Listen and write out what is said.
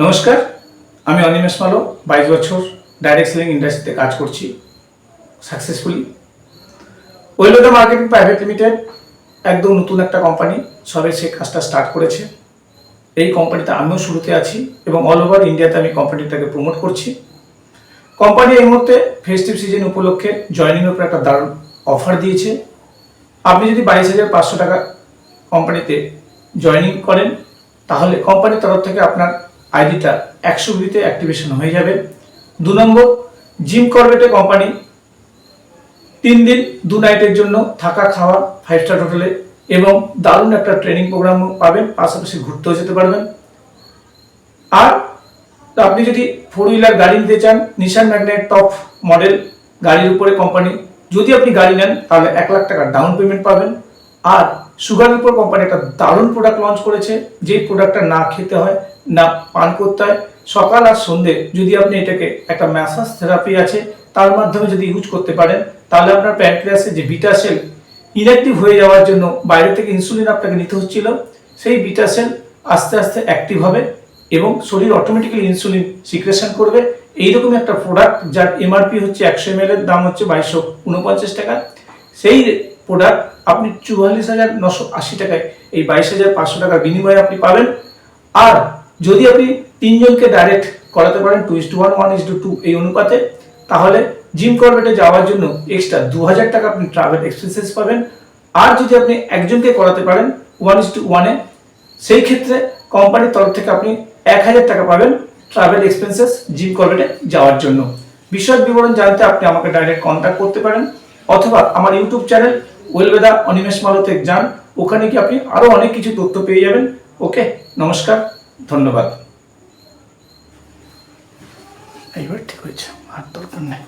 নমস্কার, আমি অনিমেষ মালো 22 বছর ডাইরেক্ট সেলিং ইন্ডাস্ট্রিতে কাজ করছি সাকসেসফুলি। ওয়েলওয়েদা মার্কেটিং প্রাইভেট লিমিটেড একদম নতুন একটা কোম্পানি, সবে সে কাজটা স্টার্ট করেছে। এই কোম্পানিতে আমিও শুরুতে আছি এবং অল ওভার ইন্ডিয়াতে আমি কোম্পানিটাকে প্রমোট করছি। কোম্পানি এই মুহূর্তে ফেস্টিভ সিজন উপলক্ষে জয়েনিংয়ের উপর একটা দারুণ অফার দিয়েছে। আপনি যদি 22,500 টাকা কোম্পানিতে জয়েনিং করেন তাহলে কোম্পানির তরফ থেকে আপনার আইডিটা 100 বিতে অ্যাক্টিভেশন হয়ে যাবে। 2 নম্বর, জিম করবেটে কোম্পানি 3 দিন 2 নাইটের জন্য থাকা খাওয়া 5 স্টার হোটেলে এবং দারুণ একটা ট্রেনিং প্রোগ্রাম পাবেন, পাশাপাশি ঘুরতেও যেতে পারবেন। আর আপনি যদি 4 হুইলার গাড়ি নিতে চান, নিশান ম্যাগনেট টপ মডেল গাড়ির উপরে কোম্পানি, যদি আপনি গাড়ি নেন তাহলে 1 লাখ টাকা ডাউন পেমেন্ট পাবেন। আর সুগারের উপর কোম্পানি একটা দারুণ প্রোডাক্ট লঞ্চ করেছে, যে প্রোডাক্টটা না খেতে হয় না পান করতে হয়। সকাল আর সন্ধ্যে যদি আপনি এটাকে একটা ম্যাসাজ থেরাপি আছে তার মাধ্যমে যদি ইউজ করতে পারেন তাহলে আপনার প্যানক্রিয়াসে যে বিটা সেল ইনঅ্যাক্টিভ হয়ে যাওয়ার জন্য বাইরে থেকে ইনসুলিন আপনাকে নিতে হচ্ছিল, সেই বিটা সেল আস্তে আস্তে অ্যাক্টিভ হবে এবং শরীর অটোমেটিক্যালি ইনসুলিন সিক্রেশন করবে। এইরকম একটা প্রোডাক্ট যার এমআরপি হচ্ছে 100 ml এর দাম হচ্ছে 2249 টাকা। সেই প্রোডাক্ট আপনি 44,980 টাকায় এই 22,500 টাকার বিনিময়ে আপনি পাবেন। আর যদি আপনি 3 জনকে ডাইরেক্ট করাতে পারেন 2:1 1:2 এই অনুপাতে, তাহলে জিম করবেটে যাওয়ার জন্য এক্সট্রা 2000 টাকা আপনি ট্রাভেল এক্সপেন্সেস পাবেন। আর যদি আপনি একজনকে করাতে পারেন 1:1 সেই ক্ষেত্রে কোম্পানির তরফ থেকে আপনি 1000 টাকা পাবেন ট্রাভেল এক্সপেন্সেস জিম করবেটে যাওয়ার জন্য। বিশদ বিবরণ জানতে আপনি আমাকে ডাইরেক্ট কন্ট্যাক্ট করতে পারেন অথবা আমার ইউটিউব চ্যানেল ওয়েলওয়েদা অনিমেষ মালোতে যান, ওখানে কি আপনি আরো অনেক কিছু তথ্য পেয়ে যাবেন। ওকে, নমস্কার, ধন্যবাদ। এইবার ঠিক হয়েছে, আর দরকার নেই।